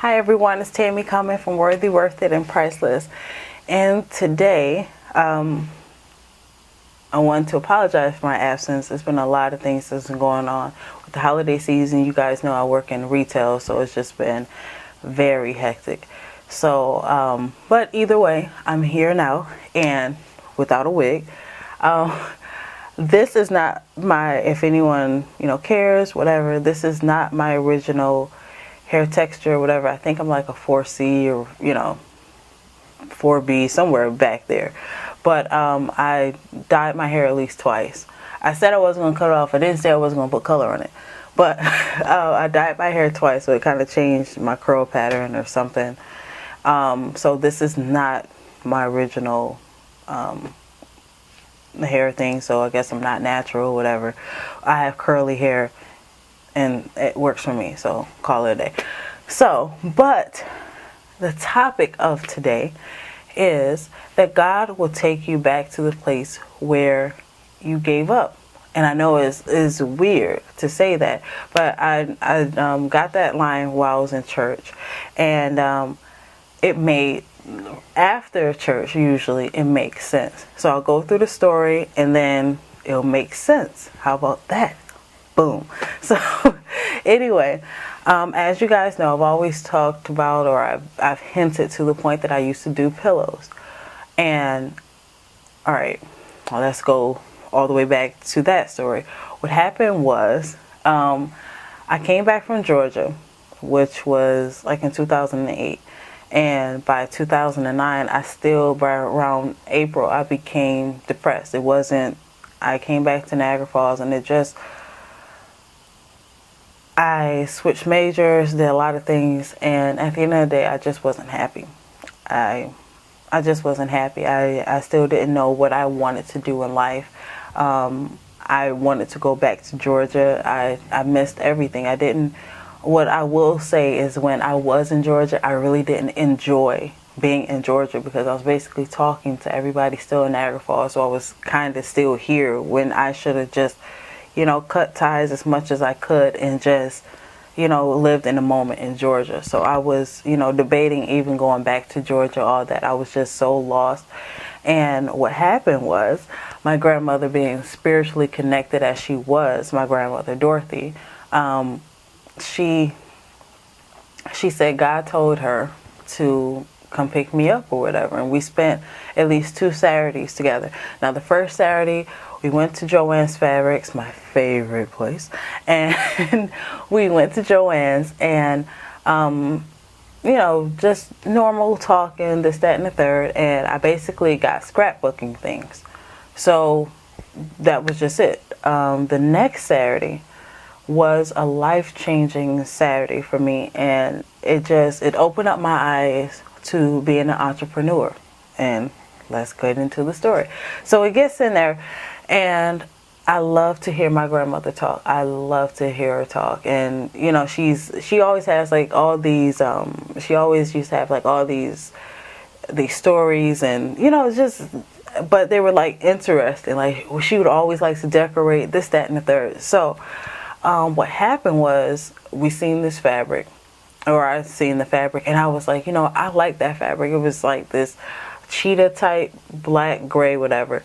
Hi everyone, it's Tammy coming from Worthyworthitpriceless, and today I want to apologize for my absence. There's been a lot of things that's been going on with the holiday season. You guys know I work in retail, so it's just been very hectic. So, but either way, I'm here now and without a wig. This is not my, if anyone cares, whatever. This is not my original hair texture or whatever. I think I'm like a 4C or 4B, somewhere back there. But I dyed my hair at least twice. I said I wasn't going to cut it off. I didn't say I wasn't going to put color on it. But I dyed my hair twice, so it kind of changed my curl pattern or something. So this is not my original hair thing, so I guess I'm not natural or whatever. I have curly hair and it works for me, so call it a day. So, but the topic of today is that God will take you back to the place where you gave up. And I know it's weird to say that, but I got that line while I was in church, and it made, after church usually, it makes sense. So I'll go through the story and then it'll make sense. How about that? Boom. So anyway, as you guys know, I've always talked about, or I've hinted to the point that I used to do pillows. And all right, well, let's go all the way back to that story. What happened was, I came back from Georgia, which was like in 2008. And by 2009, by around April, I became depressed. I came back to Niagara Falls, and I switched majors, did a lot of things, and at the end of the day, I just wasn't happy. I just wasn't happy. I still didn't know what I wanted to do in life. I wanted to go back to Georgia. I missed everything. What I will say is, when I was in Georgia, I really didn't enjoy being in Georgia, because I was basically talking to everybody still in Niagara Falls, so I was kind of still here when I should have just cut ties as much as I could and just, lived in the moment in Georgia. So I was, debating even going back to Georgia, all that. I was just so lost. And what happened was, my grandmother, being spiritually connected as she was, my grandmother Dorothy, she said God told her to come pick me up or whatever. And we spent at least 2 Saturdays together. Now, the first Saturday, we went to Joann's Fabrics, my favorite place, and we went to Joann's, and just normal talking, this, that, and the third, and I basically got scrapbooking things. So that was just it. The next Saturday was a life-changing Saturday for me, and it opened up my eyes to being an entrepreneur. And let's get into the story. So it gets in there, and I love to hear my grandmother talk. I love to hear her talk. And she always has like all these she always used to have like all these stories, and but they were like interesting. Like, she would always like to decorate this, that, and the third. So what happened was, I seen the fabric, and I was like, I like that fabric. It was like this cheetah type, black, gray, whatever.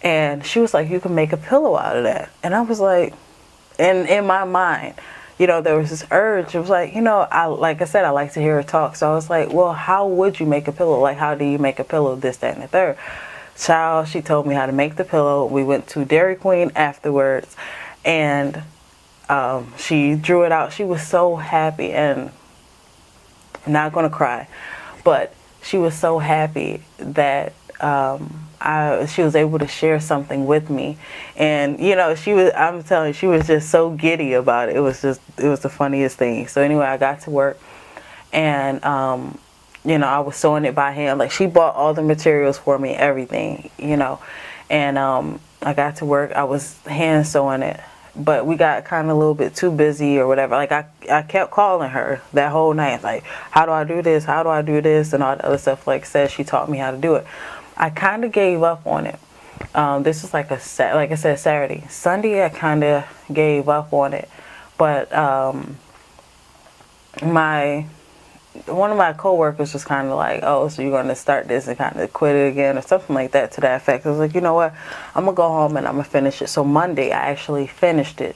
And she was like, you can make a pillow out of that. And I was like, and in my mind, there was this urge. It was like, like I said, I like to hear her talk. So I was like, well, how would you make a pillow? Like, how do you make a pillow? This, that, and the third. Child, she told me how to make the pillow. We went to Dairy Queen afterwards, and she drew it out. She was so happy, and I'm not going to cry, but she was so happy that she was able to share something with me. And I'm telling you, she was just so giddy about it. It was the funniest thing. So anyway, I got to work, and I was sewing it by hand. Like, she bought all the materials for me, everything, and I got to work. I was hand sewing it, but we got kind of a little bit too busy or whatever. Like, I kept calling her that whole night, like, how do I do this? How do I do this? And all the other stuff. Like I said, she taught me how to do it. I kind of gave up on it. This was like I said, Saturday. Sunday, I kind of gave up on it. But my one of my coworkers was kind of like, oh, so you're going to start this and kind of quit it again or something like that to that effect. I was like, you know what? I'm going to go home and I'm going to finish it. So Monday, I actually finished it.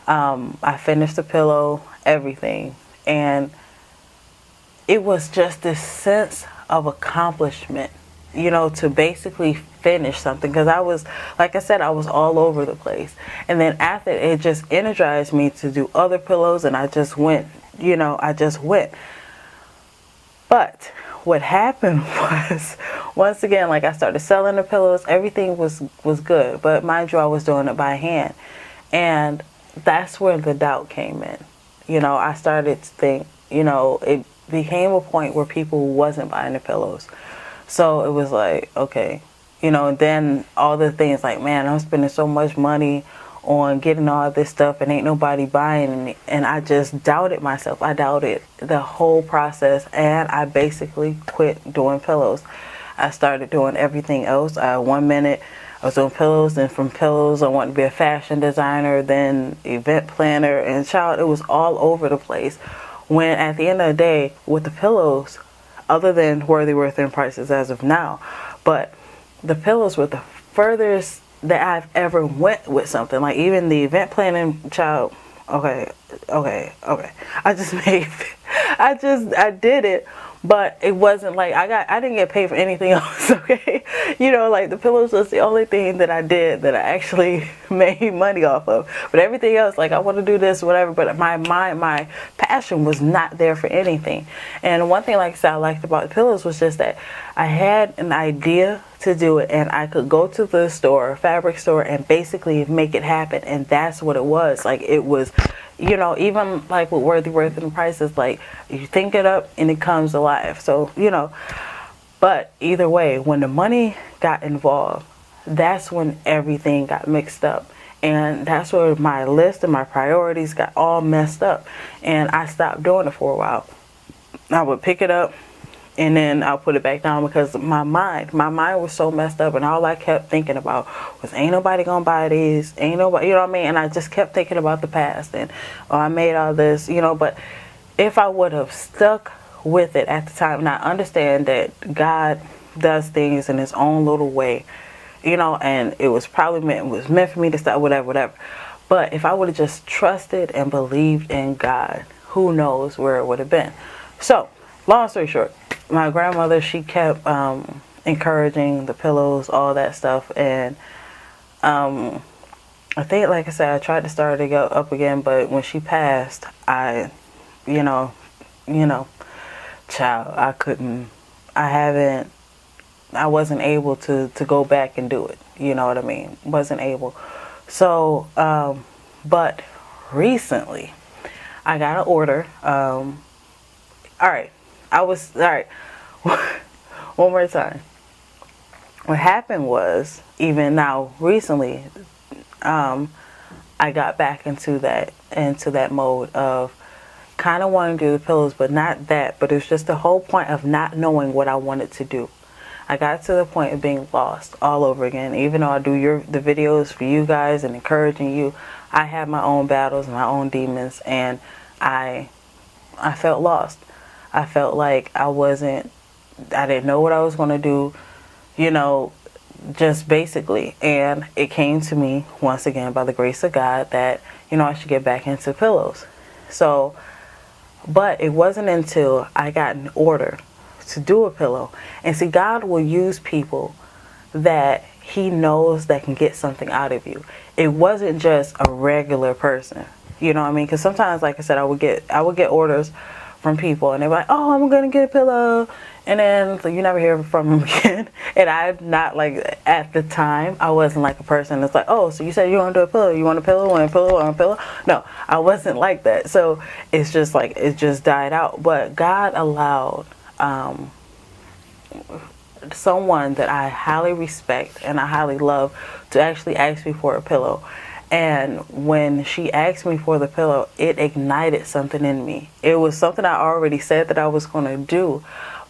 I finished the pillow, everything. And it was just this sense of accomplishment, you know, to basically finish something. Because I was, like I said, I was all over the place. And then after it just energized me to do other pillows, and I just went, you know, I just went. But what happened was, once again, like I started selling the pillows, everything was good. But mind you, I was doing it by hand. And that's where the doubt came in. You know, I started to think, you know, it became a point where people wasn't buying the pillows. So it was like, okay, you know, and then all the things like, man, I'm spending so much money on getting all this stuff and ain't nobody buying it. And I just doubted myself. I doubted the whole process, and I basically quit doing pillows. I started doing everything else. 1 minute I was doing pillows, and from pillows I wanted to be a fashion designer, then event planner, and child, it was all over the place. When at the end of the day, with the pillows, other than Worthyworthitpriceless as of now, but the pillows were the furthest that I've ever went with something. Like even the event planning, child, okay. I did it, but it wasn't like I didn't get paid for anything else, okay? You know, like the pillows was the only thing that I did that I actually made money off of. But everything else, like I want to do this, whatever, but my passion was not there for anything. And one thing, like I said, I liked about the pillows was just that I had an idea to do it, and I could go to the store, fabric store, and basically make it happen. And that's what it was. Like it was, you know, even like with Worthyworthitpriceless, like you think it up and it comes alive. So, you know, but either way, when the money got involved, that's when everything got mixed up. And that's where my list and my priorities got all messed up. And I stopped doing it for a while. I would pick it up and then I'll put it back down because my mind was so messed up, and all I kept thinking about was ain't nobody gonna buy these, ain't nobody, you know what I mean? And I just kept thinking about the past and oh, I made all this, you know. But if I would have stuck with it at the time, and I understand that God does things in his own little way, you know, and it was meant for me to stop, whatever. But if I would have just trusted and believed in God, who knows where it would have been. So long story short, my grandmother, she kept encouraging the pillows, all that stuff. And I think, like I said, I tried to start it up again. But when she passed, I child, I wasn't able to go back and do it. You know what I mean? Wasn't able. So, but recently, I got an order. All right. One more time. What happened was, even now recently, I got back into that mode of kind of wanting to do the pillows, but not that. But it's just the whole point of not knowing what I wanted to do. I got to the point of being lost all over again. Even though I do the videos for you guys and encouraging you, I have my own battles, my own demons, and I felt lost. I felt like I didn't know what I was going to do, you know, just basically. And it came to me once again by the grace of God that, you know, I should get back into pillows. So, but it wasn't until I got an order to do a pillow. And see, God will use people that he knows that can get something out of you. It wasn't just a regular person. You know what I mean? Because sometimes, like I said, I would get orders from people, and they're like, oh, I'm gonna get a pillow, and then you never hear from them again. And I'm not like, at the time, I wasn't like a person that's like, oh, so you said you want to do a pillow, you want a pillow, want a pillow, want a pillow? No, I wasn't like that. So it's just like, it just died out. But God allowed someone that I highly respect and I highly love to actually ask me for a pillow. And when she asked me for the pillow, it ignited something in me. It was something I already said that I was going to do.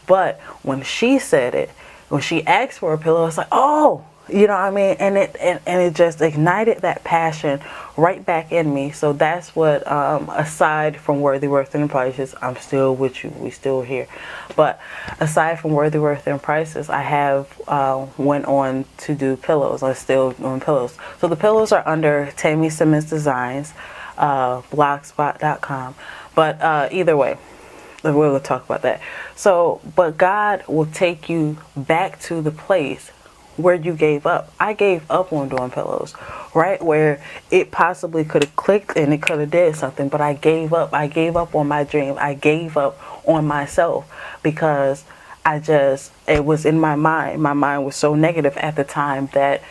But when she said it, when she asked for a pillow, I was like, oh, You know what I mean? And it just ignited that passion right back in me. So that's what, aside from Worthy, Worth, and Prices, I'm still with you. We still here. But aside from Worthy, Worth, and Prices, I have went on to do pillows. I'm still doing pillows. So the pillows are under Tammy Simmons Designs, blogspot.com. But either way, we're going to talk about that. So, but God will take you back to the place where you gave up. I gave up on doing pillows, right? Where it possibly could have clicked and it could have did something, but I gave up. I gave up on my dream. I gave up on myself because it was in my mind. My mind was so negative at the time that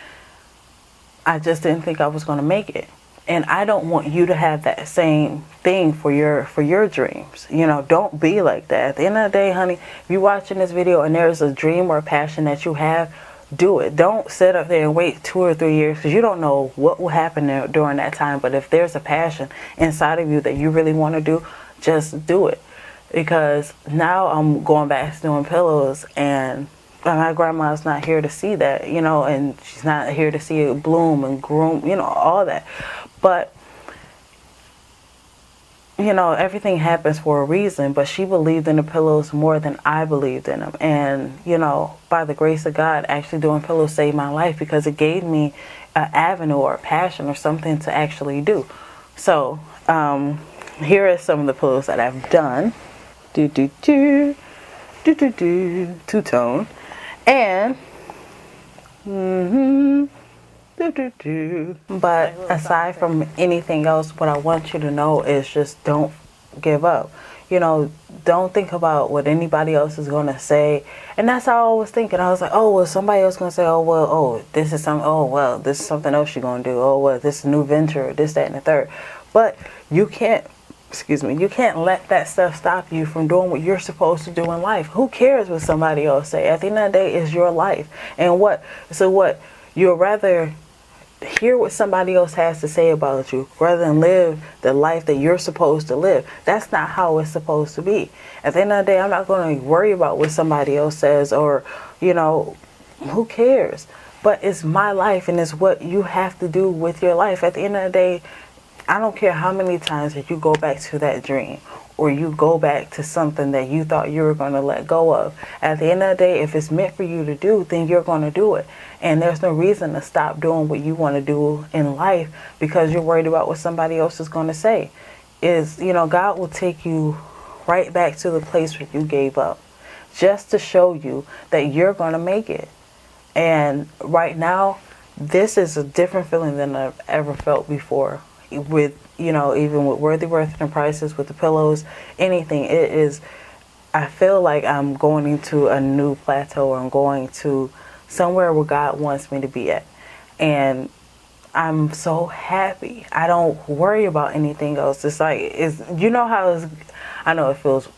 I just didn't think I was going to make it. And I don't want you to have that same thing for your dreams. You know, don't be like that. At the end of the day, honey, if you're watching this video and there's a dream or a passion that you have, do it. Don't sit up there and wait 2 or 3 years, because you don't know what will happen there during that time. But if there's a passion inside of you that you really want to do, just do it. Because now I'm going back to doing pillows, and my grandma's not here to see that, you know, and she's not here to see it bloom and groom, you know, all that. But, you know, everything happens for a reason, but she believed in the pillows more than I believed in them. And, you know, by the grace of God, actually doing pillows saved my life, because it gave me an avenue or a passion or something to actually do. So, here are some of the pillows that I've done. Two-tone. And, but aside from anything else, what I want you to know is just don't give up. You know, don't think about what anybody else is going to say. And that's how I was thinking. I was like, oh, well, somebody else going to say, oh, well, oh, this is something else you're going to do. Oh, well, this is a new venture, this, that, and the third. But you can't let that stuff stop you from doing what you're supposed to do in life. Who cares what somebody else say? At the end of the day, it's your life. And you'd rather hear what somebody else has to say about you rather than live the life that you're supposed to live. That's not how it's supposed to be. At the end of the day, I'm not going to worry about what somebody else says, or, you know, who cares? But it's my life, and it's what you have to do with your life. At the end of the day, I don't care how many times that you go back to that dream, or you go back to something that you thought you were going to let go of. At the end of the day, if it's meant for you to do, then you're going to do it. And there's no reason to stop doing what you want to do in life because you're worried about what somebody else is going to say. God will take you right back to the place where you gave up, just to show you that you're going to make it. And right now, this is a different feeling than I've ever felt before. With, you know, even with Worthy, Worth, and Prices, with the pillows, anything, it is, I feel like I'm going into a new plateau, or I'm going to somewhere where God wants me to be at. And I'm so happy. I don't worry about anything else. It's like, you know how I know it feels,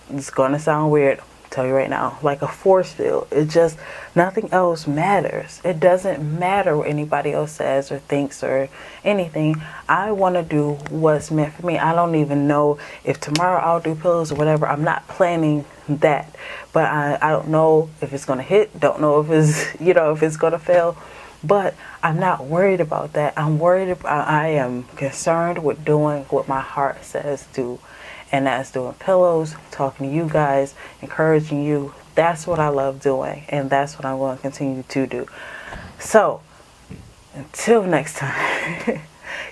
it's going to sound weird, tell you right now, like a force field. It just, nothing else matters. It doesn't matter what anybody else says or thinks or anything. I want to do what's meant for me. I don't even know if tomorrow I'll do pillows or whatever. I'm not planning that, but I don't know if it's going to hit, don't know if it's going to fail, but I'm not worried about that. I am concerned with doing what my heart says do. And that's doing pillows, talking to you guys, encouraging you. That's what I love doing. And that's what I'm going to continue to do. So, until next time,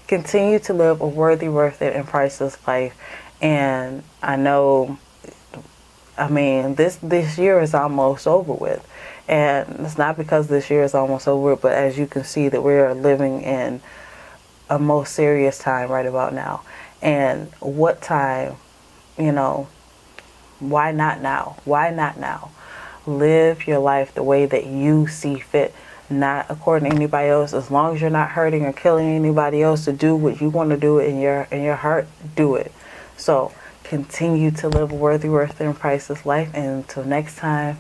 continue to live a worthy, worth it, and priceless life. And I know, this year is almost over with. And it's not because this year is almost over, but as you can see that we are living in a most serious time right about now. And what time, why not now? Why not now? Live your life the way that you see fit, not according to anybody else. As long as you're not hurting or killing anybody else to do what you want to do in your heart, do it. So continue to live a worthy, worth, and priceless life. And until next time,